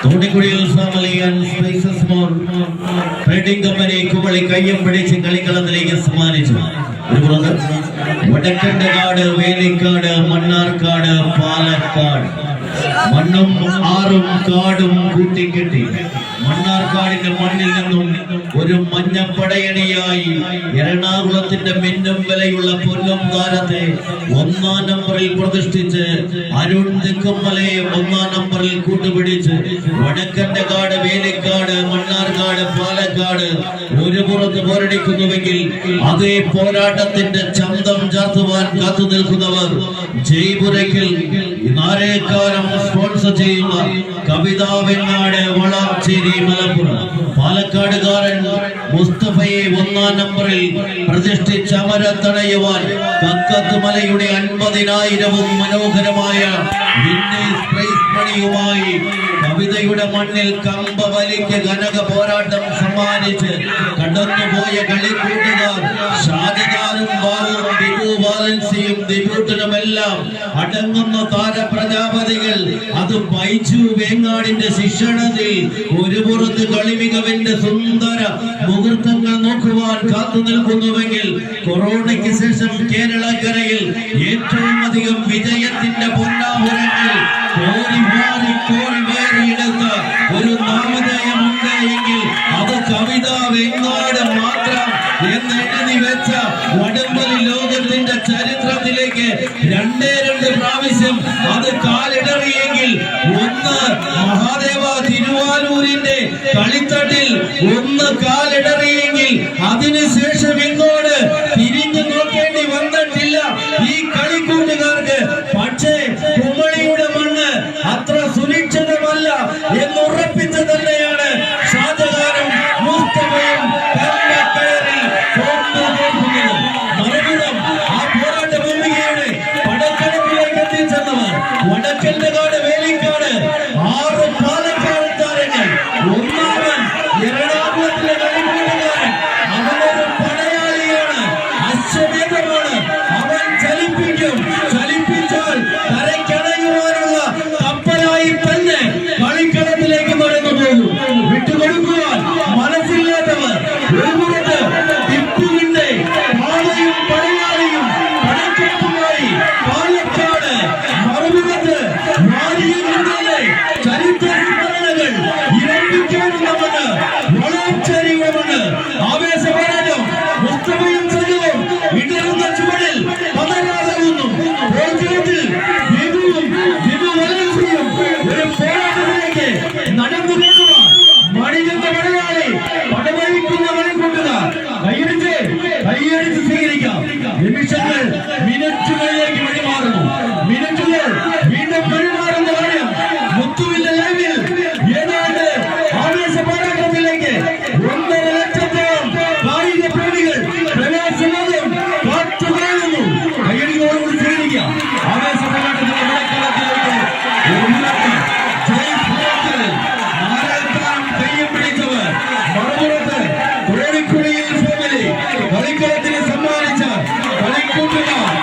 തോണിക്കുടിയിൽ family and spices മോൾ trading company Kumily കയ്യം പിടിച്ച് കളിക്കളത്തിലേക്ക് സമ്മാനിച്ചു. ഒരു ബ്രദർ വടക്കണ്ടകാട്, വേലിക്കാട്, മണ്ണാർക്കാട്, പാലക്കാട് മണ്ണും ആറും കാടും കൂട്ടിക്കെട്ടി മണ്ണാർക്കാടിന്റെ മണ്ണിൽ നിന്നും ഒരു മഞ്ഞപ്പടയണിയായി എറണാകുളത്തിന്റെ മിന്നും വിലയുള്ള പൊന്നും താരത്തെ 1-ാം നമ്പറിൽ പ്രതിഷ്ഠിച്ച് അരുൺ തെക്കുമലയെ 1-ാം നമ്പറിൽ കൂട്ടുപിടിച്ച് വടക്കണ്ടകാട്, വേലിക്കാട്, മണ്ണാർക്കാട്, പാലക്കാട് ഒരു പുറത്ത് പോരടിക്കുന്നുവെങ്കിൽ അതേ പോരാട്ടത്തിന്റെ ചന്തം ചാത്തുവാൻ കാത്തു നിൽക്കുന്നവർ ജയ്പുരയ്ക്കിൽ നാരേക്കാലം സ്പോൺസർ ചെയ്യുന്ന കവിതാ വെങ്ങാട്, വളാഞ്ചേരി, മലപ്പുറം. പാലക്കാടുകാരൻ മുസ്തഫയെ 1-ാം നമ്പറിൽ പ്രതിഷ്ഠിച്ച് അമരത്തണയുവാൻ കക്കത്ത് മലയുടെ 50,000 മനോഹരമായ വിന്നേഴ്സ് പ്രൈസ് മണിയുമായി കവിതയുടെ മണ്ണിൽ കമ്പ വലിക്ക് കനക പോരാട്ടം സമ്മാനിച്ച് കടന്നുപോയ കളിക്കൂട്ടുകാർ ഷാജഹാനും ബാബുവും ദിബു ബാലൻസിയും ദിബൂട്ടനുമെല്ലാം അടങ്ങുന്ന താരപ്രജാപതികൾ. അത് ബൈജു വേങ്ങാടിന്റെ ശിക്ഷണത്തിൽ ഒരു പുറത്ത് കളിമികവിന്റെ സുന്ദര മുഹൂർത്തങ്ങൾ നോക്കുവാൻ കാത്തു നിൽക്കുന്നുവെങ്കിൽ കൊറോണയ്ക്ക് ശേഷം കേരളക്കരയിൽ ഏറ്റവും അധികം വിജയത്തിന്റെ പൊന്നാപുരങ്ങൾ കോരിവാരിയെടുത്ത ഒരു നാമധേയമുണ്ട് എങ്കിൽ അത് കവിതാ വെങ്ങാട് മാത്രം എന്നെഴുതി വെച്ച വടംവലി ലോകത്തിന്റെ ചരിത്രത്തിലേക്ക് 2 പ്രാവശ്യം അത് കാലിടറിയെങ്കിൽ ഒന്ന് മഹാദേവ തിരുവാലൂരിന്റെ കളിത്തട്ടിൽ ഒന്ന് കാലിടറിയെങ്കിൽ അതിനുശേഷം ഇങ്ങോട്ട് തിരിഞ്ഞു നോക്കേണ്ടി വന്നിട്ടില്ല ഈ കളിക്കൂട്ടുകാർക്ക്. പക്ഷേ കുമളിയുടെ മണ്ണ് അത്ര സുരക്ഷിതമല്ല എന്നുറപ്പിച്ചു തന്നെയാണ് ഷാജഹാനും മുസ്തഫയും കയറി മറുപുറം ആ പോരാട്ട ഭൂമികയുടെ പടക്കടത്തിലേക്ക് എത്തിച്ചെന്നവർ വടക്കണ്ടകാട്, വേലിക്കാട് 6 പാലക്കാട് താരങ്ങൾ. ഒന്നാമൻ എറണാകുളത്തിലെ കളിക്കൂട്ടുകാരൻ, അവനൊരു പടയാളിയാണ്, അശ്വമേധമാണ്. അവൻ ചലിപ്പിക്കും, ചലിപ്പിച്ചാൽ കരയ്ക്കണയുവാനുള്ള കപ്പലായി തന്നെ കളിക്കളത്തിലേക്ക് നടന്നു പോകും. വിട്ടുകൊടുക്കുവാൻ മനസ്സില്ലാത്തവർ ഒരു പുറത്ത് ടിപ്പുവിന്റെ പാതയും പടയാളിയും പടക്കെട്ടുമായി പാലക്കാട്, മറുപുറത്ത് വാരിയലിന്റെ ചരിത്ര സ്മരണകൾ ഇരപ്പിക്കാനുള്ളവന് വളർച്ചയുള്ളവന് ആവേശപരാജം. മുസ്തഫയും സജവും ഇടരുന്ന ചുവടിൽ പതരാകുന്നു. ഒരു പോരാട്ടത്തിലേക്ക് നടന്നു പോകുവാൻ മണികണ്ട പടയാളി പടവഹിക്കുന്ന കളിക്കൂട്ടുകാർ കൈയടിച്ച് സ്വീകരിക്കാം. നിമിഷങ്ങൾ മിനിറ്റുകളിലേക്ക് വഴിമാറുന്നു. മിനിറ്റുകൾ വീണ്ടും വഴിമാറുന്ന കാര്യം മുത്തുവിന്റെ ലൈവിൽ ഏതാണ്ട് ആവേശ പോരാട്ടത്തിലേക്ക് 1.5 ലക്ഷത്തോളം കായിക പ്രേമികൾ പ്രവേശനം കാത്തുകയുന്നു. കൈയടികളോടുകൂടി സ്വീകരിക്കാം. ആവേശ പോരാട്ടത്തിന്റെ കളിക്കളത്തിന് സമ്മാനിച്ച കളിക്കൂട്ടുകാർ